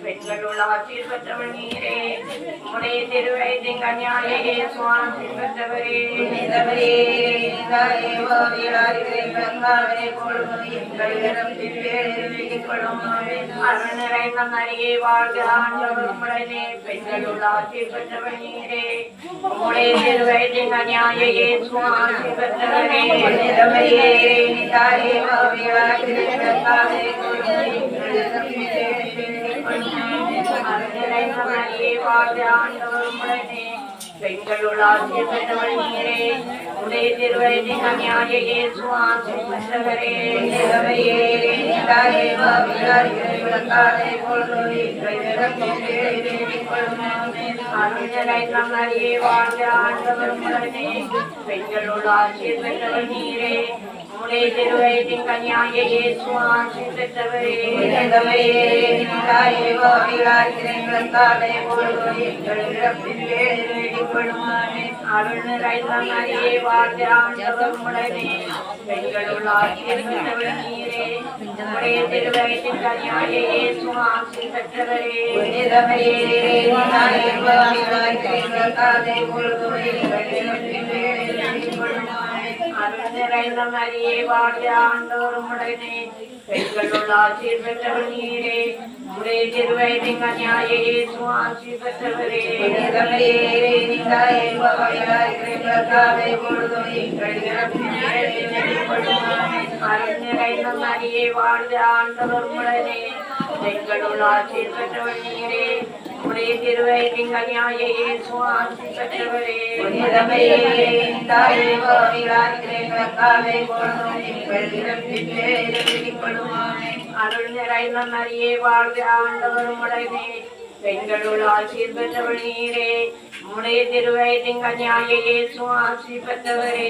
பெண்களுள் ஆட்சியில் பெற்றவள் நீரே உடைய திருவயத்தின் கன்னியாயே சுவாசி பெற்றவரே நிறைந்த மரியே வாழ்க ஆண்டவர் உடனே பெண்களுள் ஆட்சியில் பெற்றவள் நீரே உடைய திருவயத்தின் கன்னியாயே சுவாசி பெற்றவரே பெண்களுள் ஆட்சியில் பெற்றவள் நீரே உடைய திருவயத்தின் கன்னியாயே சுவாசி பெற்றவரே மரியே வாழ்க ஆண்டவர் உடனே பெண்களுள் ஆட்சியில் பெற்றவள் நீரே உடைய திருவயத்தின் கன்னியாயே சுவாசி பெற்றவரே அருள் நிறைந்த மரியே வாழ்க ஆண்டவர் உடனே பெண்களுள் ஆட்சியில் பெற்றவள் நீரே உடைய திருவயத்தின் கன்னியாயே சுவாசி பெற்றவரே அருள் நிறைந்த மரியே வாழ்க ஆண்டவர் உடனே பெண்களுள் ஆட்சியில் பெற்றவள் நீரே உடைய திருவயத்தின் கன்னியாயே சுவாசி பெற்றவரே அருள் நிறைந்த மரியே வாழ்க ஆண்டவர் உடனே பெண்களுள் ஆட்சியில் பெற்றவள் நீரே உடைய திருவயத்தின் கன்னியாயே சுவாசி பெற்றவரே அருள் நிறைந்த மரியே வாழ்க ஆண்டவர் உடனே பெண்களுள் ஆட்சியில் பெற்றவள் நீரே உடைய திருவயத்தின் கன்னியாயே சுவாசி பெற்றவரே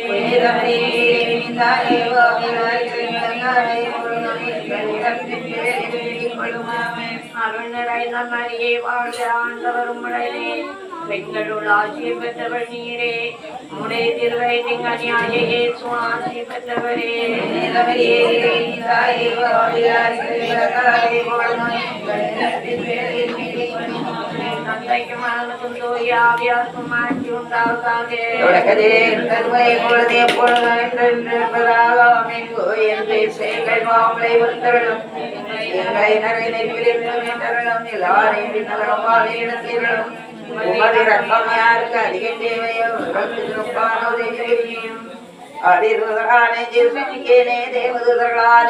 அருள் நிறைந்த மரியே வாழ்க ஆண்டவர் உடனே பெண்களுள் ஆட்சியில் பெற்றவள் நீரே உடைய திருவயத்தின் கன்னியாயே சுவாசி பெற்றவரே தந்தைக்கும் மகனுக்கும் தூய ஆவியாருக்கும் மாட்சி உண்டாவதாக. உமது ரத்தம் யாருக்கு அதிகம் தேவையோ அதிர்வதற்கான தேவதற்கான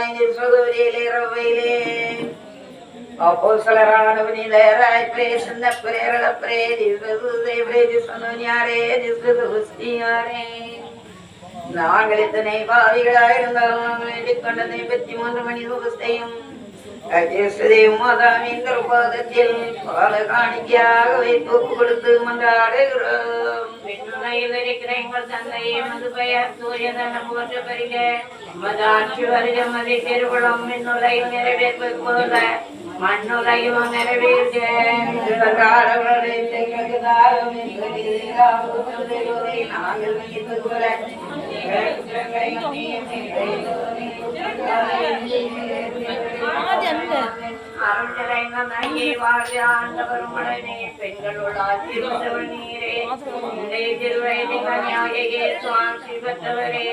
அப்போஸ்தலரான புனிதராய் பிரேசன்ன பிரேரள பிரேதி சொன்னாரே நிஸ்குதியாரே நாங்கள் இத்தனை பாவிகளாயிருந்தாலும் நாங்கள் வேண்டிக் கொண்டதை 53 மணி உபஸ்தையும் மாதாவின் பாதத்தில் பால காணிக்கையாக வைத்து கொடுத்து மன்றாடுகிறோம். எங்கள் தந்தையே மது பெயர் சூரியதனம் போற்ற பெருக மதாட்சி வருக மதி திருவிழம் மின்னுலையில் நிறைவேற்பது போல மண்ணுலையும் நிறைவேற்க பெண்களோடு ஆசீர்வதித்தவர் நீரே உடைய திருவயத்தின் கன்னியாயே சுவாசி பெற்றவரே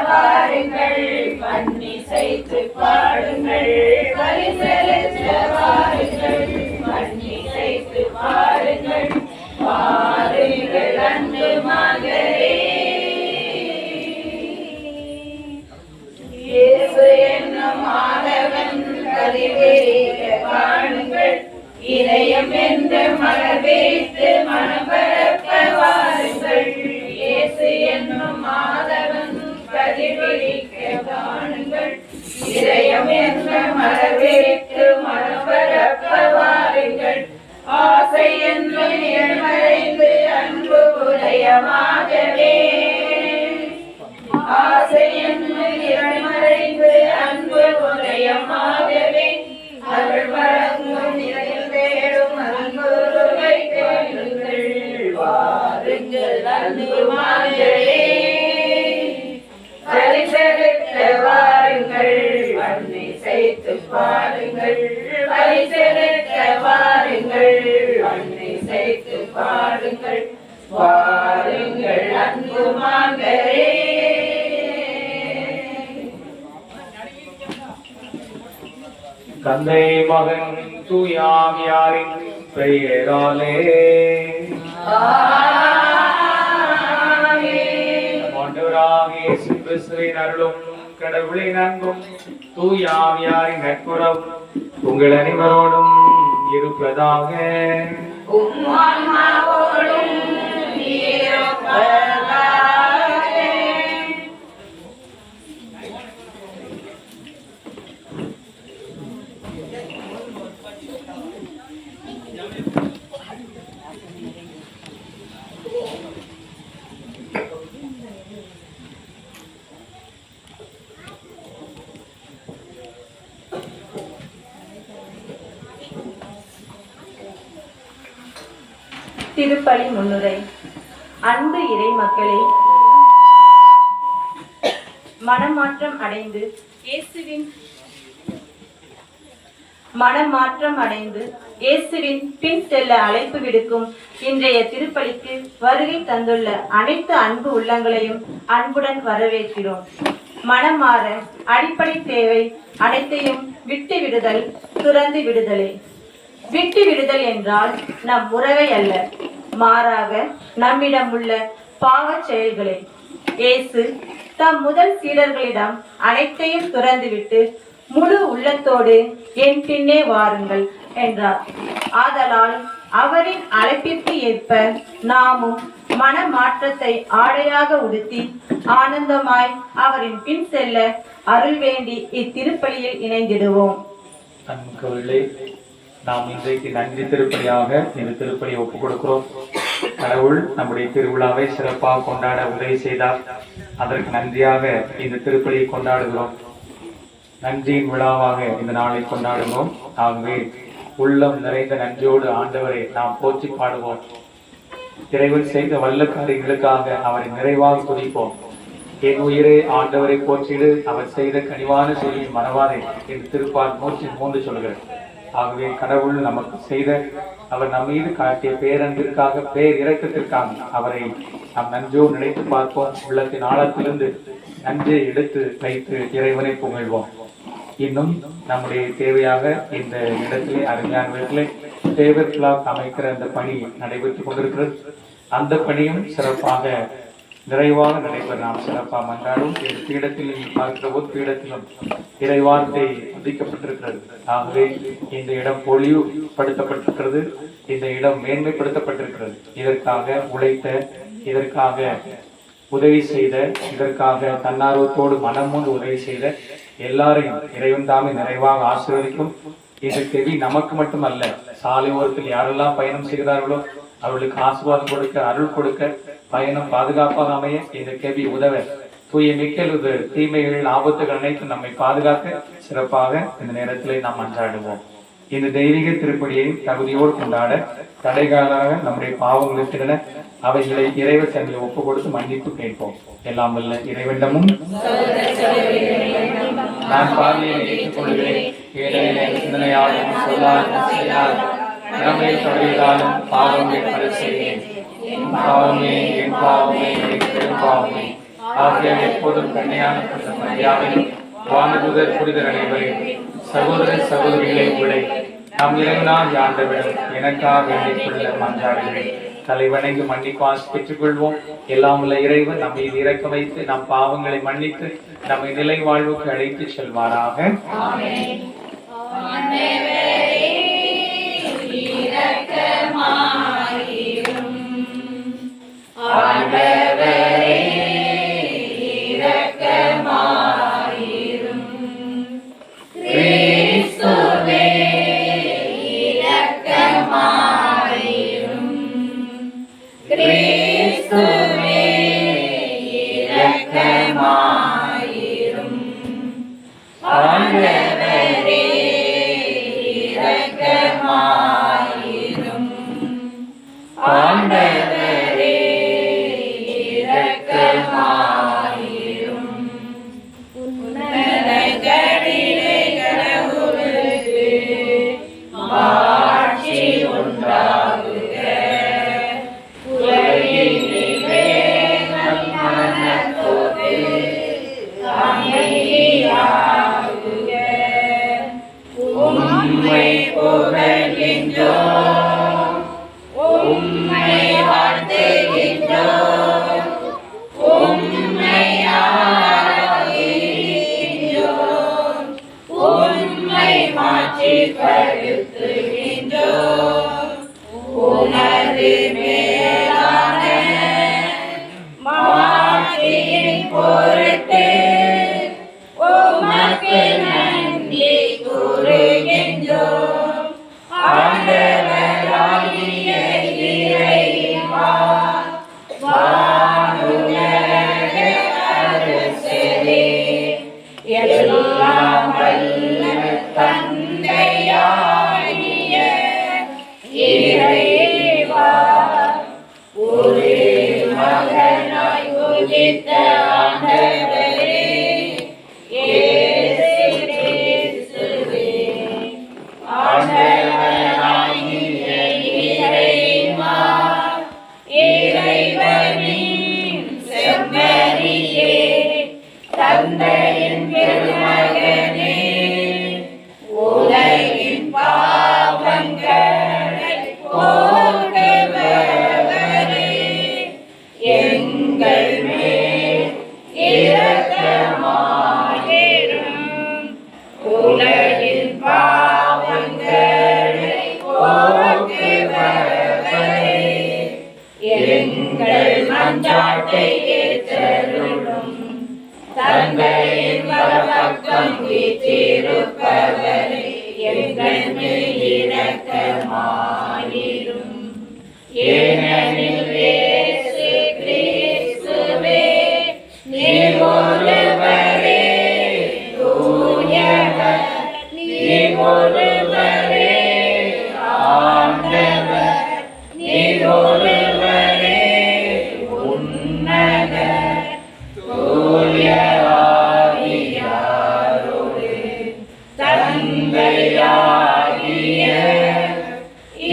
பாடுங்கள் பன்னி செய்து பாடுங்கள் என்ற மரபிற்கு மரபரப்ப வாருங்கள். ஆசை என்று மறைந்து அன்பு உதயமாகவே, ஆசை என்று மறைந்து அன்பு உதயமாகவே, அருள் வழங்கும் நிலையில் தேடும் அன்புருவை தேடுங்கள். வாருங்கள் அன்பு மாங்களே, பரிசெலுத்த வாருங்கள், அன்னை செய்து பாருங்கள். பரிசெலுத்த வாருங்கள், அன்னை செய்து பாருங்கள். வாருங்கள் அன்பு மாங்களே. தந்தை மகன் தூயாவியாரின் பெயராலே ஆண்டவராகிய இயேசு கிறிஸ்துவின் அருளும் கடவுளின் அன்பும் தூயாவியாரின் நட்புறவும் உங்கள் அனைவரோடும் இருப்பதாக. உம்மாவோடும் இருப்பதாக. திருப்பலி முன்னுரை. அன்பு இறை மக்களே, மனமாற்றம் அடைந்து இயேசுவின் பின் செல்ல அழைப்பு விடுக்கும் இன்றைய திருப்பலிக்கு வருகை தந்துள்ள அனைத்து அன்பு உள்ளங்களையும் அன்புடன் வரவேற்கிறோம். மனம் மாற அடிப்படை தேவை அனைத்தையும் விட்டு விடுதல், துறந்து விடுதலே. விட்டு விடுதல் என்றால் நம் உறவை அல்ல, மாறாக நம்மிடம் உள்ள பாவச் செயல்களை. இயேசு தம் முதல் சீடர்களிடம் அனைத்தையும் துறந்துவிட்டு முழு உள்ளத்தோடு என் பின்னே வாருங்கள் என்றார். ஆதலால் அவரின் அழைப்பிற்கு ஏற்ப நாமும் மன மாற்றத்தை ஆடையாக உடுத்தி ஆனந்தமாய் அவரின் பின் செல்ல அருள் வேண்டி இத்திருப்பலியில் இணைந்திடுவோம். நாம் இன்றைக்கு நன்றி திருப்பலியாக இந்த திருப்பலியை ஒப்புக் கொடுக்கிறோம். கடவுள் நம்முடைய திருவிழாவை சிறப்பாக கொண்டாட உதவி செய்தார். அதற்கு நன்றியாக இந்த திருப்பலியை கொண்டாடுகிறோம். நன்றியின் விழாவாக இந்த நாளை கொண்டாடுகிறோம். ஆகவே உள்ளம் நிறைந்த நன்றியோடு ஆண்டவரை நாம் போற்றி பாடுவோம். இறைவன் செய்த வல்ல காரியங்களுக்காக அவரை நிறைவாக துதிப்போம். என் உயிரே ஆண்டவரை போற்றிடு, அவர் செய்த கனிவான சொல்லியை மறவாதே என்று திருப்பால் 103 சொல்கிறார். ஆகவே கடவுள் நமக்கு செய்த அவர் நம் மீது காட்டிய பேரன்பிற்காக, பேர் இரக்கத்திற்காக அவரை நாம் நன்றியோடு நினைத்து பார்ப்போம். உள்ளத்தின் ஆழத்திலிருந்து நன்றியை எடுத்து வைத்து இறைவனை புகழ்வோம். இன்னும் நம்முடைய தேவையாக இந்த இடத்திலே அருமையான வீட்டிலே தேவர் பிளாக் அமைக்கிற அந்த பணி நடைபெற்றுக் கொண்டிருக்கிறது. அந்த பணியும் சிறப்பாக நிறைவாக நடைபெற நாம் சிறப்பாக மன்றாடும். இந்த பீடத்தில் பார்க்கிற போது பீடத்திலும் இறைவார்த்தை பதிக்கப்பட்டிருக்கிறது. ஆகவே இந்த இடம் பொலிவுபடுத்தப்பட்டிருக்கிறது, இந்த இடம் மேன்மைப்படுத்தப்பட்டிருக்கிறது. இதற்காக உழைத்த, இதற்காக உதவி செய்த, இதற்காக தன்னார்வத்தோடு மனமோடு உதவி செய்த எல்லாரையும் இறைவன் தாமே நிறைவாக ஆசீர்வதிக்கும். இந்த செவி நமக்கு மட்டுமல்ல, சாலை ஓரத்தில் யாரெல்லாம் பயணம் செய்கிறார்களோ அவர்களுக்கு ஆசீர்வாதம் கொடுக்க, அருள் கொடுக்க, பயணம் பாதுகாப்பாக அமைய இந்த கெவி உதவ, தூய மிக்கல் தீமைகள் ஆபத்துகள் அனைத்தும் நம்மை பாதுகாக்க சிறப்பாக இந்த நேரத்திலே நாம் மன்றாடுவோம். இந்த தெய்வீக திருப்பலியை தகுதியோடு கொண்டாட தடைகாலாக நம்முடைய பாவங்களுக்கு அவைகளை இறைவ சந்நிதியில் ஒப்புக் கொடுத்து மன்னிப்பு கேட்போம். எல்லாம் வல்ல இறைவனிடமும் நான் பாவியை ஏற்றுக்கொள்கிறேன், ஏழையின் சிந்தனையாலும் சொல்லாலும் செயலாலும் கடமையில் தவறியதாலும் பாவங்கள் பல செய்கிறேன். என் பாவமே, என் பாவமே, என் பெரும் பாவமே. ஆகிய எப்போதும் கண்ணையான மரியாதையும் வானதூதர் புரிதல் அனைவரையும் சகோதர சகோதரிகளை உடை நம் இறைவனால் ஆண்டவரிடம் எனக்காக வேண்டிக் கொள்ள மன்றாடுகிறேன். தலைவணங்கி மன்னிப்பாஸ் பெற்றுக் கொள்வோம். எல்லாம் உள்ள இறைவன் நம்மை இறக்க வைத்து நம் பாவங்களை மன்னித்து நம்மை நிலை வாழ்வுக்கு அழைத்து செல்வாராக. வாழ்த்துகின்றோம், உம்மை வாழ்த்துகின்றோம், உம்மை ஆராதிக்கின்றோம், உம்மை மாட்சிப்படுத்துகின்றோம். உமது மேலான மாட்சியின் பொருட்டு உமக்கு நன்றி கூறுகின்றோம். ஆண்டவராகிய இறைவா, வானுலக அரசரே, எல்லாம் வல்ல தந்தையாகிய இறைவா, ஒரே மகனாய் உதித்த ஆண்டவரே, இயேசு கிறிஸ்துவே, ஆண்டவராகிய இறைவா, இறைவனின் செம்மறியே, தந்தையின் பெருமகனே, உலகின் பாவங்களை போக்குபவரே, எங்கள் மேல் இரக்கமாயிரும். உலகின் பாவங்களை போக்குபவரே, எங்கள் மன்றாட்டை ஏற்றருளும். தந்தையின் வலப்பக்கம் வீற்றிருப்பவரே, எங்கள் மேல் இரக்கமாயிரும். ஏனெனில் இயேசு கிறிஸ்துவே, நீர் ஒருவரே தூயவர், நீர் ஒருவரே ஆண்டவர், நீர் ஒருவரே உன்னதர், தூய ஆவியாரோடு தந்தையாகிய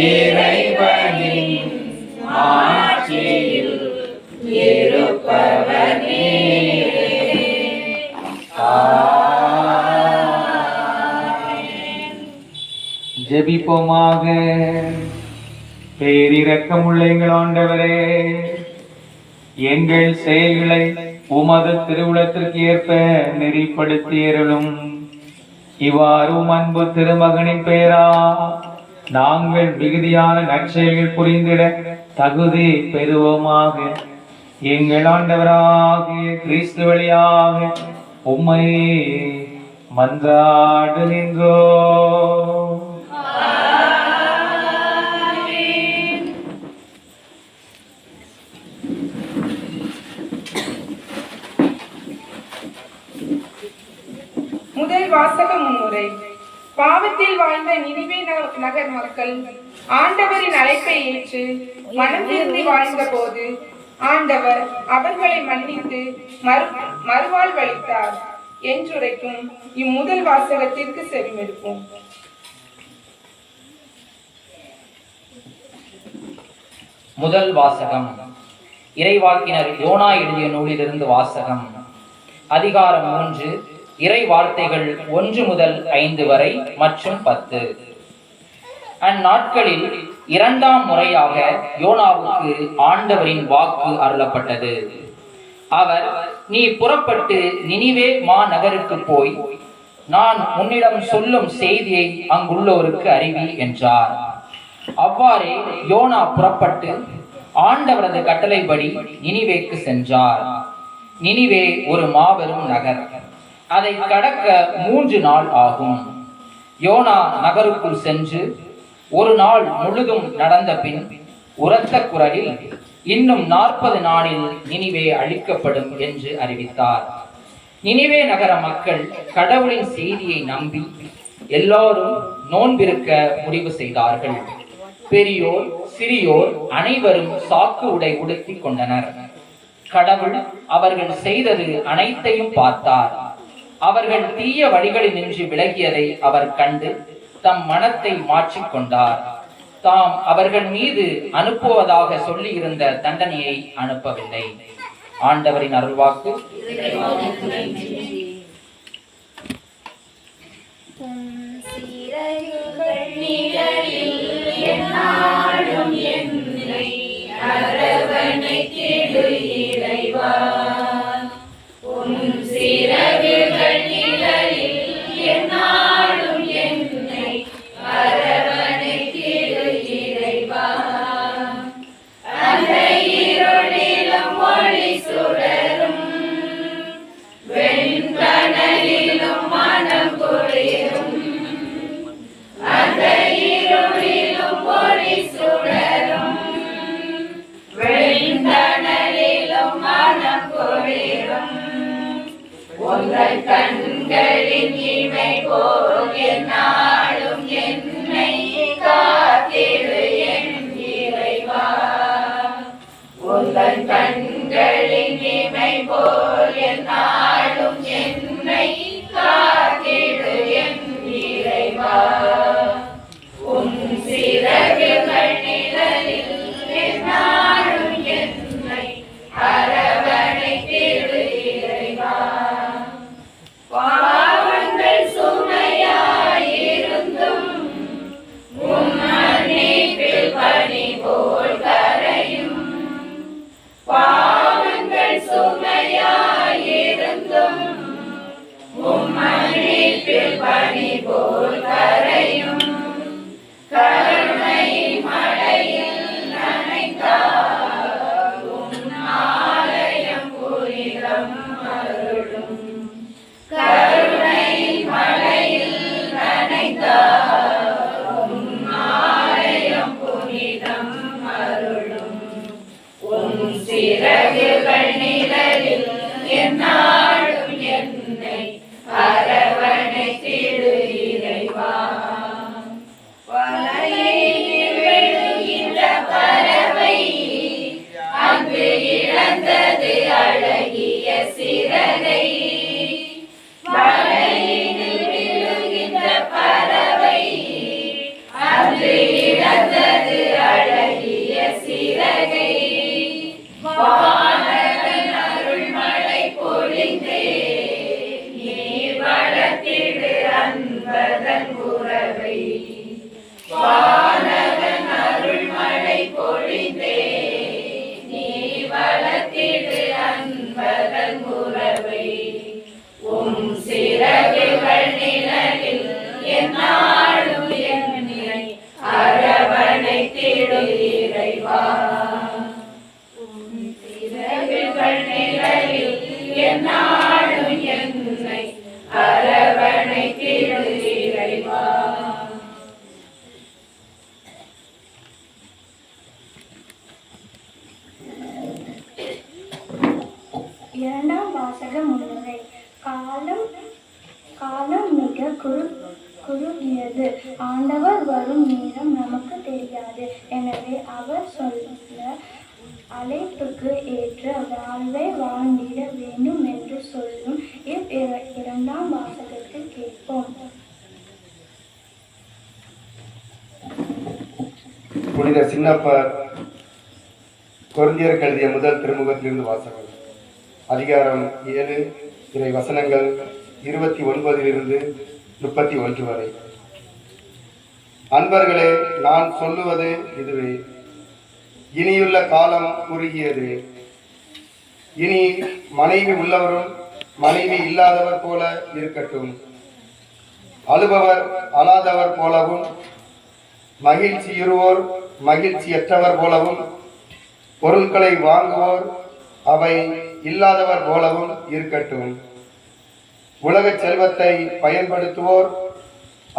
இறைவனின் ஆட்சியில் இருப்பவர் நீரே. ஜெபிப்போமாக. பேரிரக்கமுள்ள எங்கள் ஆண்டவரே, எங்கள் செயல்களை உமது திருவுளத்திற்கு ஏற்ப நெறிப்படுத்தியருளும். இவ்வாறு அன்பு திருமகனின் பெயரா நாங்கள் மிகுதியான நற்செயல்கள் புரிந்திட தகுதி பெறுவோமாக. எங்கள் ஆண்டவராகிய கிறிஸ்து வழியாக உம்மை மன்றாடுகின்றோம். முதல் வாசக முன்னுரை. பாவத்தில் வாழ்ந்த நினிவே நகர் மக்கள் ஆண்டவரின் அழைப்பை ஏற்று மனம் திருந்தி வாழ்ந்த போது ஆண்டவர் அவர்களை மன்னித்து மறுவாழ்வளித்தார் என்றுரைக்கும் இம்முதல் வாசகத்திற்கு செவிமெடுப்போம். முதல் வாசகம் இறைவாக்கினர் யோனா எழுதிய நூலிலிருந்து வாசகம். அதிகாரம் 3, இறை வார்த்தைகள் 1 முதல் 5 வரை மற்றும் 10. அந்நாட்களில் 2ஆம் முறையாக யோனாவுக்கு ஆண்டவரின் வாக்கு அருளப்பட்டது. அவர், நீ புறப்பட்டு நினிவே மாநகருக்கு போய் நான் உன்னிடம் சொல்லும் செய்தியை அங்குள்ளோருக்கு அறிவி என்றார். அவ்வாறே யோனா புறப்பட்டு ஆண்டவரது கட்டளைப்படி நினிவேக்கு சென்றார். நினிவே ஒரு மாபெரும் நகர். அதை கடக்க 3 நாள் ஆகும். யோனா நகருக்குள் சென்று ஒரு நாள் முழுதும் நடந்த பின் உரத்த குரலில், இன்னும் 40 நாளில் நினிவே அழிக்கப்படும் என்று அறிவித்தார். நினிவே நகர மக்கள் கடவுளின் செய்தியை நம்பி எல்லோரும் நோன்பிருக்க முடிவு செய்தார்கள். பெரியோர் சிறியோர் அனைவரும் சாக்கு உடை உடுத்திக் கொண்டனர். கடவுள் அவர்கள் செய்தது அனைத்தையும் பார்த்தார். அவர்கள் தீய வழிகளில் நின்று விலகியதை அவர் கண்டு தம் மனத்தை மாற்றிக்கொண்டார். தாம் அவர்கள் மீது அனுப்புவதாக சொல்லி இருந்த தண்டனையை அனுப்பவில்லை. ஆண்டவரின் அருள்வாக்கு. சிறகுகள் நிழலில் என்னாலும் என்னை அரவணைத்திடு இறைவா. உன் சிறகுகள் நிழலில் என்னாலும் என்னை அரவணைத்திடு இறைவா. அந்த இருளிலும் ஒளி சுடரும், வெண்கனலிலும் மனம் குளிரும். அந்த இருளிலும் ஒளி சுடரும், வெண்கனலிலும் மனம் குளிரும். உங்கள் கண்களின் இமை போல் என்னாலும் என்னை காத்திடு என் இறைவா. உங்கள் கண்களின் இமை போல் என்னாலும் என்னை காத்திடு என் இறைவா. உன் சிறகுகள் நிழலில் என்னாலும் என்னை அரவணைத்திடு இறைவா. பாவங்கள் சுமையாயிருந்தும் உம் மன்னிப்பில் பனி போல் கரையும். பாவங்கள் சுமையாயிருந்தும் உம் மன்னிப்பில் பனி போல் கரையும். கருணை மழையில் நனைந்தால் உம் ஆலயம் புனிதம் அருளும். கருணை மழையில் நனைந்தால் உம் ஆலயம் புனிதம் அருளும். உன் சிறகுகள் நிழலில் என்னாலும் என்னை அரவணைத்திடு இறைவா. வலையில் விழுகின்ற பறவை அங்கு இழந்தது அழகிய சிறகை. வலையில் விழுகின்ற பறவை அங்கு இழந்தது அழகிய சிறகை. வானகன் அருள்மழை பொழிந்தே நீர் வளர்த்திடு அன்பதன் உறவை. வானகன் அருள்மழை பொழிந்தே நீர் வளர்த்திடு அன்பதன் உறவை. உம் சிறகுகள் நிழலில் என்னாலும் என்னை அரவணைத்திடு இறைவா. சிறகுகள் நிழலில் என்னாலும் என்னை அரவணைத்திடு இறைவா. இரண்டாம் வாசக முன்னுரை. காலம் மிக குறுகியது. ஆண்டவர் வரும் நேரம் நமக்கு தெரியாது. எனவே அவர் சொல்ல அழைப்புக்கு ஏற்ற வாழ்வை வாழ்ந்திட வேண்டும் என்று சொல்லும் இரண்டாம் வாசகத்தில் கேட்போம். புனித சின்னப்பர் கொரிந்தியருக்கு எழுதிய முதல் திருமுகத்திலிருந்து வாசகம். அதிகாரம் 7 இறை வசனங்கள் 29 to 31 வரை. அன்பர்களே, நான் சொல்லுவது இதுவே. இனியுள்ள காலம் குறுகியது. இனி மனைவி உள்ளவரும் மனைவி இல்லாதவர் போல இருக்கட்டும். அழுபவர் அழாதவர் போலவும், மகிழ்ச்சியுறுவோர் மகிழ்ச்சியற்றவர் போலவும், பொருட்களை வாங்குவோர் அவை இல்லாதவர் போலவும் இருக்கட்டும். உலக செல்வத்தை பயன்படுத்துவோர்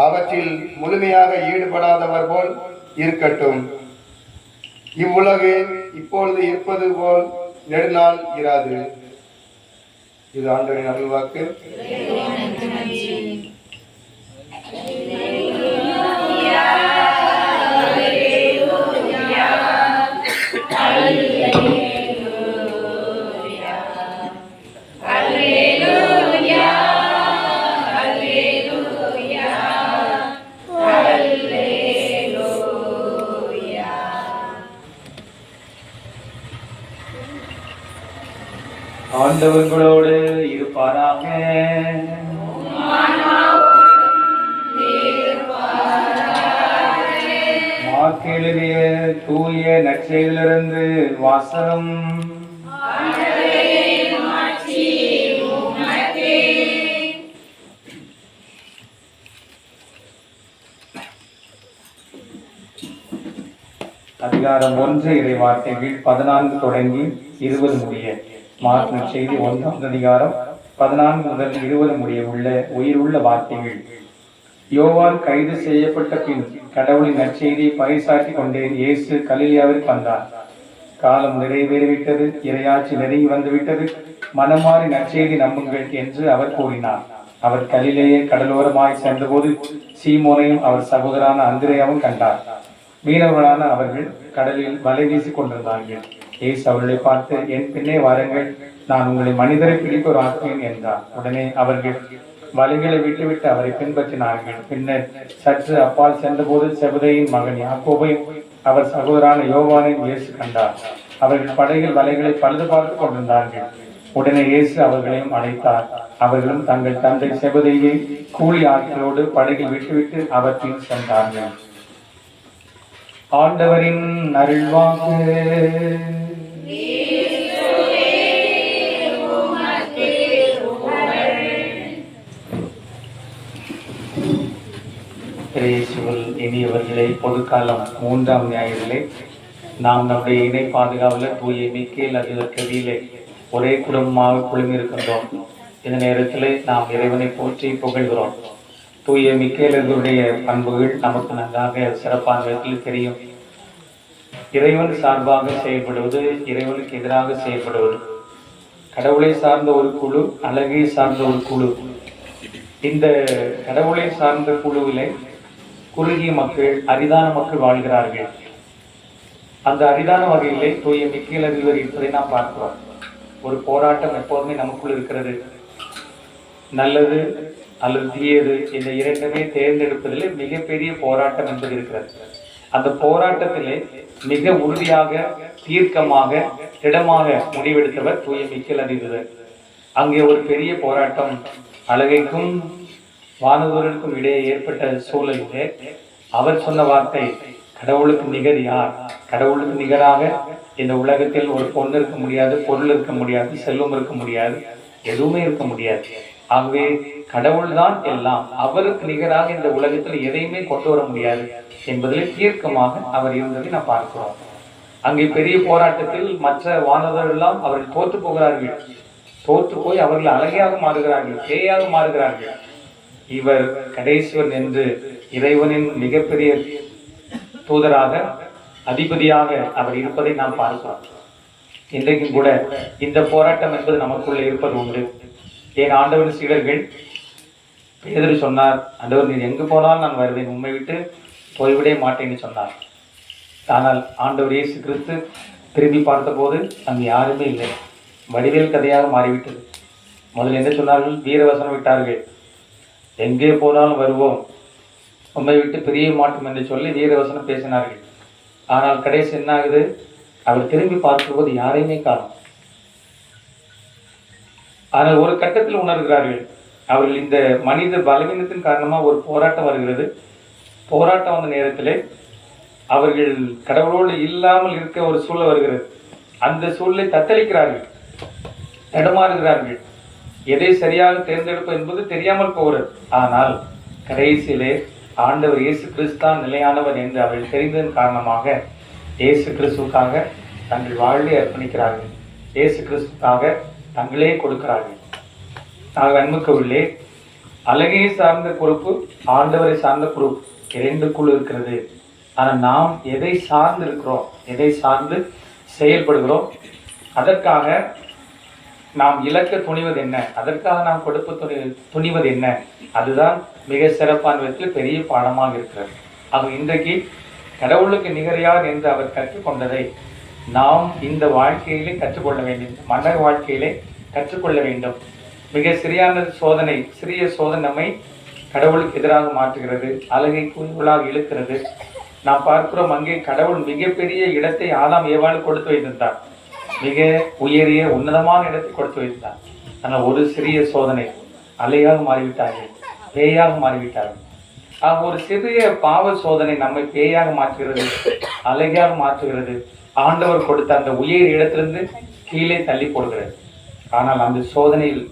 அவற்றில் முழுமையாக ஈடுபடாதவர் போல் இருக்கட்டும். இவ்வுலகு இப்பொழுது இருப்பது போல் நெடுநாள் இராது. இது ஆண்டவரின் அருள்வாக்கு. ஆண்டவர்களோடு இருப்பாராக. மார்க் 7 தூய நற்செய்தியிலிருந்து வாசகம். அதிகாரம் 1 இறை வார்த்தைகள் 14 தொடங்கி 20 முடிய. மார்க் நற்செய்தி 1ஆம் அதிகாரம் 14 முதல் 20 முடிய உள்ள உயிருள்ள வார்த்தைகள். யோவான் கைது செய்யப்பட்ட பின் கடவுளின் நற்செய்தியை பறைசாற்றி கொண்டே இயேசு கலிலேயாவிற்கு வந்தார். காலம் நிறைவேறிவிட்டது, இறையாட்சி நெருங்கி வந்துவிட்டது, மனமாறி நற்செய்தி நம்புங்கள் என்று அவர் கூறினார். அவர் கலிலேயே கடலோரமாய் சென்றபோது சீமோனையும் அவர் சகோதரான அந்திரேயாவும் கண்டார். மீனவர்களான அவர்கள் கடலில் வலை வீசிக் கொண்டிருந்தார்கள். இயேசு அவர்களை பார்த்து, என் பின்னே வாருங்கள், நான் உங்களை மனிதரை பிடிப்போர் ஆக்குவேன் என்றார். உடனே அவர்கள் வலைகளை விட்டுவிட்டு அவரை பின்பற்றினார்கள். பின்னர் சற்று அப்பால் சென்றபோது செபதேயின் மகன் யாக்கோபையும் அவர் சகோதரான யோவானையும் இயேசு கண்டார். அவர்கள் படகில் வலைகளை பழுது பார்த்து கொண்டிருந்தார்கள். உடனே இயேசு அவர்களையும் அழைத்தார். அவர்களும் தங்கள் தந்தை செபதேயை கூலி ஆட்களோடு படகில் விட்டுவிட்டு அவர் பின் சென்றார்கள். ஆண்டவரின் அருள்வாக்கு. இனியவர்களே, பொதுக்காலம் 3ஆம் ஞாயிறிலே நாம் நம்முடைய இணை பாதுகாவலர் தூய மிக்கேல் அதிகாரியிலே ஒரே குடும்பமாக குழுமியிருக்கின்றோம். இந்த நேரத்திலே நாம் இறைவனை போற்றி புகழ்கிறோம். தூய மிக்கேலர்களுடைய பண்புகள் நமக்கு நன்றாக சிறப்பான விதத்தில் தெரியும். இறைவன் சார்பாக செயல்படுவது, இறைவனுக்கு எதிராக செயல்படுவது, கடவுளை சார்ந்த ஒரு குழு, அழகை சார்ந்த ஒரு குழு. இந்த கடவுளை சார்ந்த குழுவிலே குறுகிய மக்கள், அரிதான மக்கள் வாழ்கிறார்கள். அந்த அரிதான வகையிலே தூய மிக்கேல் அதிபர் இருப்பதை நாம் பார்க்கிறோம். ஒரு போராட்டம் எப்போதுமே நமக்குள் இருக்கிறது. நல்லது அல்லது தீயது இந்த இரண்டுமே தேர்ந்தெடுப்பதிலே மிகப்பெரிய போராட்டம் என்பது இருக்கிறது. அந்த போராட்டத்திலே மிக உறுதியாக, தீர்க்கமாக, திடமாக முடிவெடுத்தவர் தூய மிக்கேல் அதிபர். அங்கே ஒரு பெரிய போராட்டம் அழகைக்கும் வானதூரருக்கும் இடையே ஏற்பட்ட சூழலிலே அவர் சொன்ன வார்த்தை, கடவுளுக்கு நிகர் யார்? கடவுளுக்கு நிகராக இந்த உலகத்தில் ஒரு பொண்ணு இருக்க முடியாது, பொருள் இருக்க முடியாது, செல்வம் இருக்க முடியாது, எதுவுமே இருக்க முடியாது. ஆகவே கடவுள் தான் எல்லாம், அவருக்கு நிகராக இந்த உலகத்தில் எதையுமே கொண்டு வர முடியாது என்பதில் தீர்க்கமாக அவர் இருந்ததை நாம் பார்க்கிறோம். அங்கே பெரிய போராட்டத்தில் மற்ற வானவர்கள் எல்லாம் அவர்கள் தோற்று போகிறார்கள். தோற்று போய் அவர்கள் அழகையாக மாறுகிறார்கள், பேயாக மாறுகிறார்கள். இவர் கடைசிவர் என்று இறைவனின் மிகப்பெரிய தூதராக, அதிபதியாக அவர் இருப்பதை நாம் பார்க்கிறோம். இன்றைக்கும் கூட இந்த போராட்டம் என்பது நமக்குள்ளே இருப்பது உண்டு. என் ஆண்டவரின் சீடர்கள் பேதுரு சொன்னார், ஆண்டவர் நீர் எங்கு போனாலும் நான் வருவேன், உண்மை விட்டு போய்விடவே மாட்டேன்னு சொன்னார். ஆனால் ஆண்டவர் இயேசு கிறிஸ்து திரும்பி பார்த்தபோது அங்கு யாருமே இல்லை. வடிவேல் கதையாக மாறிவிட்டது. முதல்ல என்ன சொன்னார்கள்? வீரவசனம் விட்டார்கள், எங்கே போனாலும் வருவோம், உண்மை விட்டு பிரிய மாட்டோம் என்று சொல்லி வீரவசனம் பேசினார்கள். ஆனால் கடைசி என்ன ஆகுது? அவர் திரும்பி பார்க்கும்போது யாரையுமே காணும். ஆனால் ஒரு கட்டத்தில் உணர்கிறார்கள், அவர்கள் இந்த மனித பலவீனத்தின் காரணமாக ஒரு போராட்டம் வருகிறது. போராட்டம் வந்த நேரத்திலே அவர்கள் கடவுளோடு இல்லாமல் இருக்க ஒரு சூழல் வருகிறது. அந்த சூழலை தத்தளிக்கிறார்கள், தடுமாறுகிறார்கள். எதை சரியாக தேர்ந்தெடுப்பது என்பது தெரியாமல் போகிறது. ஆனால் கடைசியிலே ஆண்டவர் இயேசு கிறிஸ்தான் நிலையானவர் என்று அவர்கள் தெரிந்ததன் காரணமாக இயேசு கிறிஸ்துக்காக தங்கள் வாழ்வை அர்ப்பணிக்கிறார்கள். இயேசு கிறிஸ்துக்காக தங்களே கொடுக்கிறார்கள். அன்புக்குள்ளே அழகை சார்ந்த பொறுப்பு, ஆண்டவரை சார்ந்த பொறுப்பு, இரண்டு குழு இருக்கிறது. ஆனால் நாம் எதை சார்ந்து இருக்கிறோம், எதை சார்ந்து செயல்படுகிறோம், அதற்காக நாம் இலக்க துணிவது என்ன, அதற்காக நாம் கொடுப்பு துணிவது என்ன, அதுதான் மிக சிறப்பான விதத்தில் பெரிய பாடமாக இருக்கிறது. ஆக இன்றைக்கு கடவுளுக்கு நிகரையார் என்று அவர் கற்றுக்கொண்டதை நாம் இந்த வாழ்க்கையிலே கற்றுக்கொள்ள வேண்டும், மன்னர் வாழ்க்கையிலே கற்றுக்கொள்ள வேண்டும். மிக சிறிய சோதனை நம்மை கடவுளுக்கு எதிராக மாற்றுகிறது, அழகை குறிவுளாக இழுக்கிறது. நாம் பார்க்கிறோம், அங்கே கடவுள் மிகப்பெரிய இடத்தை ஆதாம் ஏவாள் கொடுத்து வைத்திருந்தார், மிக உயரிய உன்னதமான இடத்தை கொடுத்து வைத்தார். ஆனால் ஒரு சிறிய சோதனை அலையாக மாறிவிட்டார்கள், பேயாக மாறிவிட்டார்கள். ஒரு சிறிய பாவ சோதனை நம்மை பேயாக மாற்றுகிறது, அழகாக மாற்றுகிறது. ஆண்டவர் கொடுத்த அந்த உயர் இடத்திலிருந்து கீழே தள்ளி போடுகிறது. ஆனால் அந்த சோதனையில்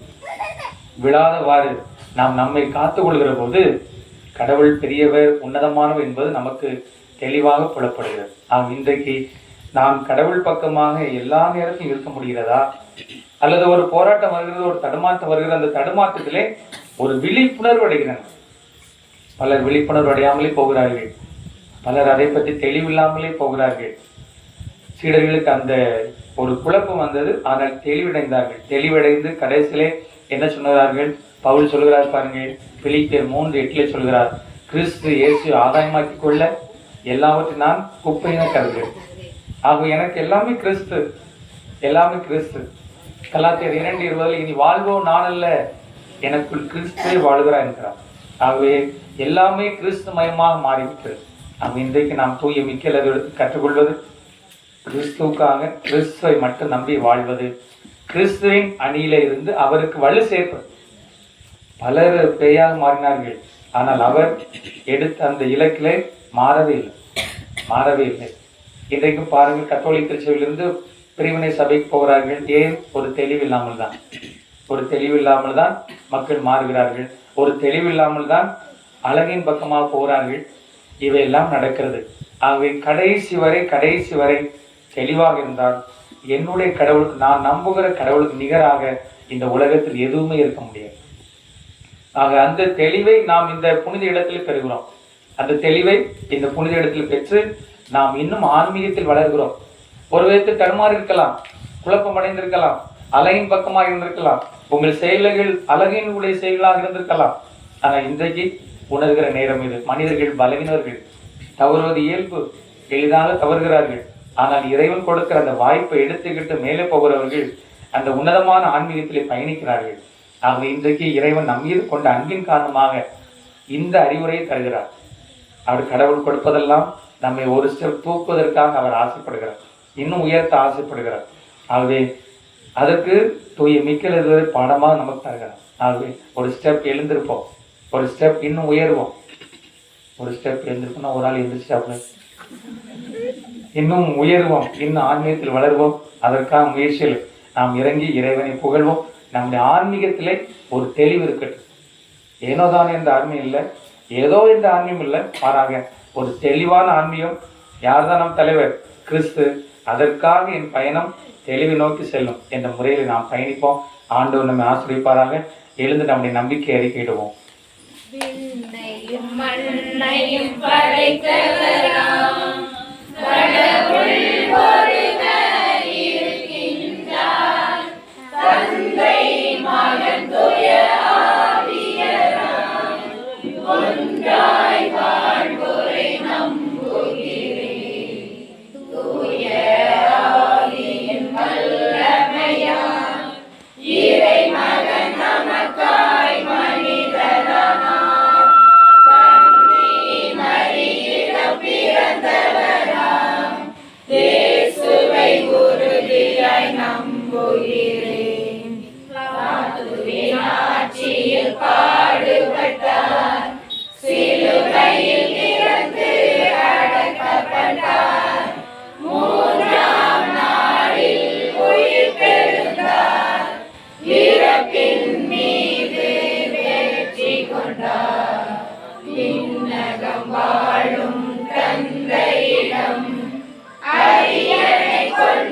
விழாதவாறு நாம் நம்மை காத்துக் கொள்கிற போது கடவுள் பெரியவர், உன்னதமானவர் என்பது நமக்கு தெளிவாக புலப்படுகிறது. இன்றைக்கு நாம் கடவுள் பக்கமாக எல்லா நேரத்திலும் இருக்க முடிகிறதா? அல்லது ஒரு போராட்டம் வருகிறது, ஒரு தடுமாற்றம் வருகிறது, அந்த தடுமாற்றத்திலே ஒரு விழிப்புணர்வு அடைகிறார்கள். பலர் விழிப்புணர்வு அடையாமலே போகிறார்கள், பலர் அதை பற்றி தெளிவில்லாமலே போகிறார்கள். சீடர்களுக்கு அந்த ஒரு குழப்பம் வந்தது, ஆனால் தெளிவடைந்தார்கள். தெளிவடைந்து கடைசியிலே என்ன சொன்னார்கள்? பவுல் சொல்கிறார் பாருங்க, பிலிப்பியர் 3:8 சொல்கிறார், கிறிஸ்து இயேசு ஆதாயமாக்கி கொள்ள எல்லாவற்றையும் நான் குப்பையின கருதுகிறேன். எனக்கு எல்லாமே கிறிஸ்து, எல்லாமே கிறிஸ்து. கலாத்தியர் 2:20 இனி வாழ்வோ நான் அல்ல, எனக்குள் கிறிஸ்துவே வாழ்கிறார் என்கிறார். ஆகவே எல்லாமே கிறிஸ்து மயமாக மாறிவிட்டது. இன்றைக்கு நாம் தூய மிக்கல் கற்றுக்கொள்வது கிறிஸ்துவுக்காக, கிறிஸ்துவை மட்டும் நம்பி வாழ்வது, கிறிஸ்துவின் அணியில இருந்து அவருக்கு வலு சேர்ப்பது. பலர் பேயாக மாறினார்கள், ஆனால் அவர் எடுத்த அந்த இலக்கிலே மாறவே இல்லை. இன்றைக்கும் பாருங்கள், கத்தோலிக்க திருச்சபையிலிருந்து பிரிவினை சபைக்கு போகிறார்கள். ஏன்? ஒரு தெளிவில்லாமல் தான் மக்கள் மாறுகிறார்கள். ஒரு தெளிவில்லாமல் தான் அழகின் பக்கமாக போகிறார்கள். இவையெல்லாம் நடக்கிறது. ஆகவே கடைசி வரை தெளிவாக இருந்தால் என்னுடைய கடவுள், நான் நம்புகிற கடவுளுக்கு நிகராக இந்த உலகத்தில் எதுவுமே இருக்க முடியாது. அந்த தெளிவை நாம் இந்த புனித இடத்தில் பெறுகிறோம். அந்த தெளிவை இந்த புனித இடத்தில் பெற்று நாம் இன்னும் ஆன்மீகத்தில் வளர்கிறோம். ஒரு விதத்தில் தடுமாறி இருக்கலாம், குழப்பம் அடைந்திருக்கலாம், அழகின் பக்கமாக இருந்திருக்கலாம், உங்கள் செயல்கள் அழகினுடைய செயல்களாக இருந்திருக்கலாம். ஆனால் இன்றைக்கு உணர்கிற நேரம் இது. மனிதர்கள் பலவீனர்கள், தவறுவது இயல்பு, எளிதாக தவறுகிறார்கள். ஆனால் இறைவன் கொடுக்கிற அந்த வாய்ப்பை எடுத்துக்கிட்டு மேலே போகிறவர்கள் அந்த உன்னதமான ஆன்மீகத்திலே பயணிக்கிறார்கள். ஆகவே இன்றைக்கு இறைவன் நம் மீது கொண்ட அன்பின் காரணமாக இந்த அறிவுரையை தருகிறார். அவர் கடவுள் கொடுப்பதெல்லாம் நம்மை ஒரு ஸ்டெப் தூக்குவதற்காக அவர் ஆசைப்படுகிறார், இன்னும் உயர்த்த ஆசைப்படுகிறார். ஆகவே அதற்கு தூய மிக்கல் பாடமாக நமக்கு தருகிறார். ஆகவே ஒரு ஸ்டெப் எழுந்திருப்போம், ஒரு ஸ்டெப் இன்னும் உயர்வோம். ஒரு ஸ்டெப் எழுந்திருப்போம்னா ஒரு ஆள் எழுந்திரிச்சாப்புல இன்னும் உயர்வோம், இன்னும் ஆன்மீகத்தில் வளர்வோம். அதற்கான முயற்சியில் நாம் இறங்கி இறைவனை புகழ்வோம். நம்முடைய ஆன்மீகத்திலே ஒரு தெளிவு இருக்கட்டும். ஏனோதான் என்ற ஆன்மீகம் இல்லை, ஏதோ என்ற ஆன்மீகம் இல்லை, மாறாக ஒரு தெளிவான ஆன்மீகம். யார்தான் நம் தலைவர்? கிறிஸ்து. அதற்காக என் பயணம் தெளிவை நோக்கி செல்லும் என்ற முறையில் நாம் பயணிப்போம். ஆண்டவர் நம்மை ஆசிரியப்பாராக. எழுந்து நம்முடைய நம்பிக்கை அறிக்கையிடுவோம். மண்ணையும் படைத்தவராம் கடவுள் ஒருவர் இருக்கின்றார், தந்தை மகன் தூய ஆவியாராம், ஒன்றாய் வாழ்வோரை நம்புகிறேன். தூய ஆவியின் வல்லமையாம் இறைமகன் நமக்காய் மனிதரானார், இயேசுவை உறுதியாய் நம்புகிறேன். ஆட்சியில் பாடுபட்டார், சிலுவையில் இறந்து அடக்கப்பட்டார், மூன்றாம் நாளில் உயிர் பெறுந்தார், இறப்பின் மீது வெற்றி கொண்டார். விண்ணகம் வாழும் தந்தையிடம் அரியணை கொண்டு